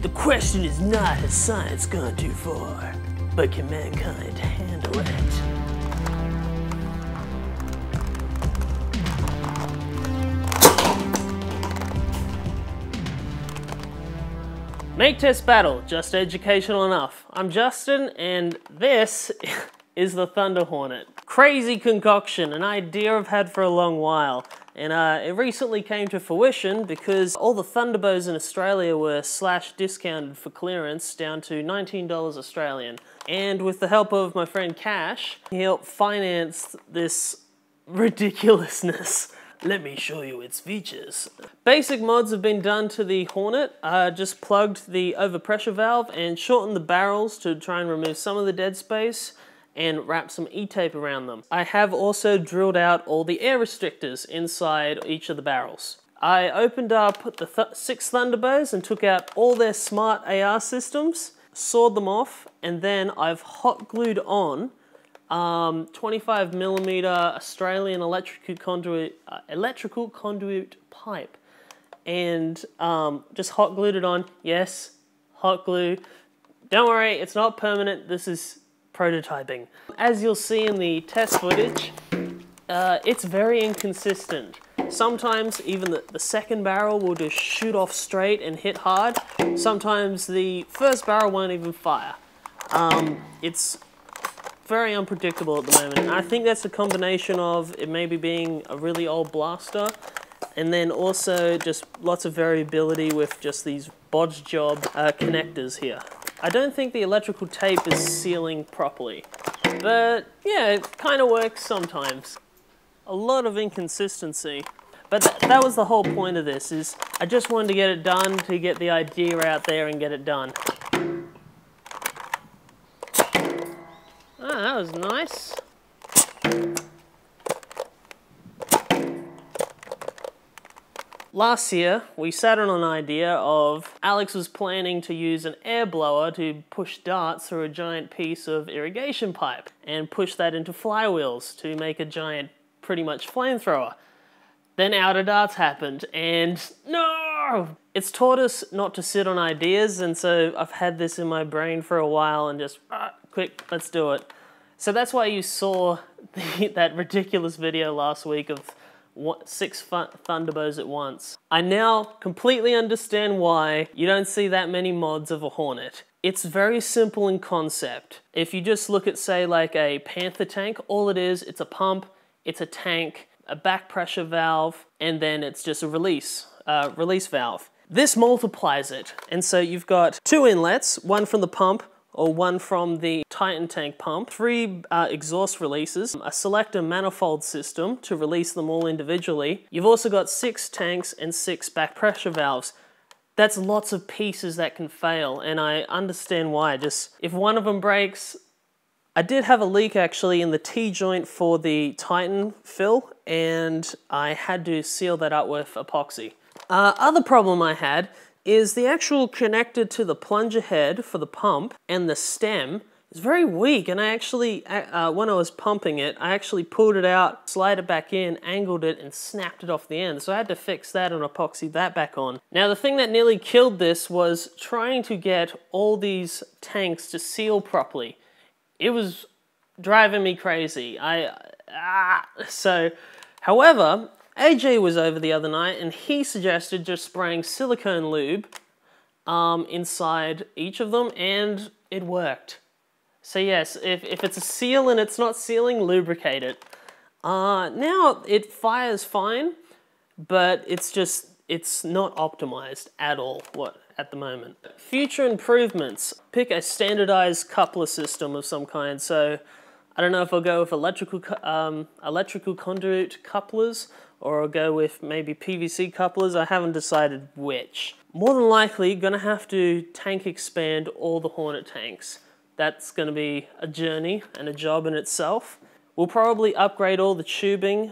The question is not, has science gone too far, but can mankind handle it? Make.Test.Battle, just educational enough. I'm Justin, and this is the Thunder Hornet. Crazy concoction, an idea I've had for a long while. And it recently came to fruition because all the Thunderbows in Australia were discounted for clearance down to $19 Australian. And with the help of my friend Cash, he helped finance this ridiculousness. Let me show you its features. Basic mods have been done to the Hornet. Just plugged the overpressure valve and shortened the barrels to try and remove some of the dead space and wrap some E-tape around them. I have also drilled out all the air restrictors inside each of the barrels. I opened up the Six Thunderbows and took out all their smart AR systems, sawed them off, and then I've hot glued on 25mm Australian electrical conduit pipe, and just hot glued it on. Yes, hot glue. Don't worry, it's not permanent. This is prototyping. As you'll see in the test footage, it's very inconsistent. Sometimes even the second barrel will just shoot off straight and hit hard. Sometimes the first barrel won't even fire. It's very unpredictable at the moment. And I think that's a combination of it maybe being a really old blaster, and then also just lots of variability with just these bodge job connectors here. I don't think the electrical tape is sealing properly, but yeah, it kind of works sometimes. A lot of inconsistency, but that was the whole point of this, is I just wanted to get it done, to get the idea out there and get it done. Ah, that was nice. Last year, we sat on an idea of Alex was planning to use an air blower to push darts through a giant piece of irrigation pipe and push that into flywheels to make a giant, pretty much flamethrower. Then Outer Darts happened, and no! It's taught us not to sit on ideas, and so I've had this in my brain for a while and just, quick, let's do it. So that's why you saw that ridiculous video last week of 6 Thunderbows at once. I now completely understand why you don't see that many mods of a Hornet. It's very simple in concept. If you just look at, say, like a Panther tank, all it is, it's a pump, it's a tank, a back pressure valve, and then it's just a release valve. This multiplies it, and so you've got 2 inlets, one from the pump, or one from the Titan tank pump, 3 exhaust releases, a selector manifold system to release them all individually. You've also got 6 tanks and 6 back pressure valves. That's lots of pieces that can fail, and I understand why. Just if one of them breaks, I did have a leak actually in the T-joint for the Titan fill, and I had to seal that up with epoxy. Other problem I had is the actual connector to the plunger head for the pump and the stem is very weak, and I actually, when I was pumping it, I actually pulled it out, slid it back in, angled it, and snapped it off the end. So I had to fix that and epoxy that back on. Now the thing that nearly killed this was trying to get all these tanks to seal properly. It was driving me crazy. However, AJ was over the other night and he suggested just spraying silicone lube inside each of them, and it worked. So yes, if it's a seal and it's not sealing, lubricate it. Now it fires fine, but it's not optimized at all at the moment. Future improvements. Pick a standardized coupler system of some kind. So I don't know if I'll go with electrical conduit couplers, or I'll go with maybe PVC couplers. I haven't decided which. More than likely, gonna have to tank expand all the Hornet tanks. That's gonna be a journey and a job in itself. We'll probably upgrade all the tubing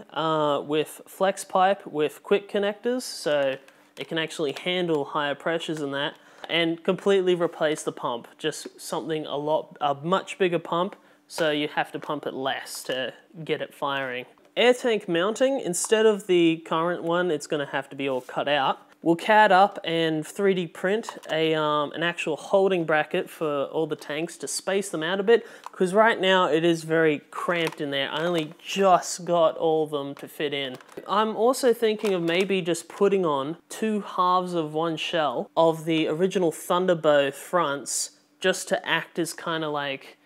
with flex pipe with quick connectors, so it can actually handle higher pressures than that, and completely replace the pump. Just something a much bigger pump, so you have to pump it less to get it firing. Air tank mounting, instead of the current one, it's going to have to be all cut out. we'll CAD up and 3D print an actual holding bracket for all the tanks to space them out a bit, because right now it is very cramped in there. I only just got all of them to fit in. I'm also thinking of maybe just putting on 2 halves of one shell of the original Thunderbow fronts, just to act as kind of like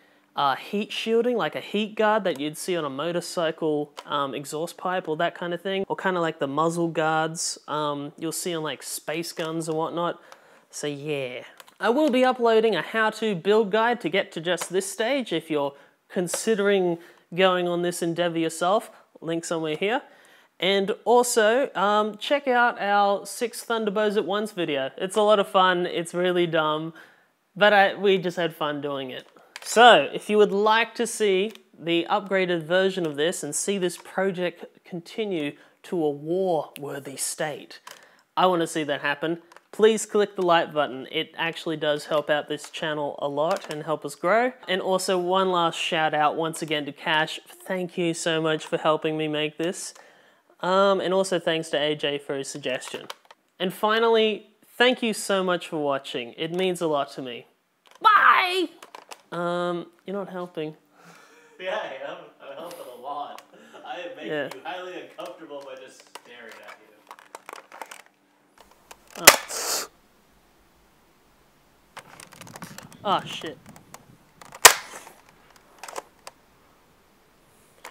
heat shielding, like a heat guard that you'd see on a motorcycle exhaust pipe or that kind of thing, or kind of like the muzzle guards you'll see on like space guns and whatnot. So yeah. I will be uploading a how-to build guide to get to just this stage if you're considering going on this endeavor yourself. Link somewhere here. And also, check out our 6 Thunderbows at once video. It's a lot of fun, it's really dumb, but we just had fun doing it. So, if you would like to see the upgraded version of this and see this project continue to a war-worthy state, I want to see that happen. Please click the like button. It actually does help out this channel a lot and help us grow. And also one last shout out once again to Cash. Thank you so much for helping me make this. And also thanks to AJ for his suggestion. And finally, thank you so much for watching. It means a lot to me. Bye! You're not helping. Yeah, I am. I'm helping a lot. I am making you highly uncomfortable by just staring at you. Oh. Oh, shit.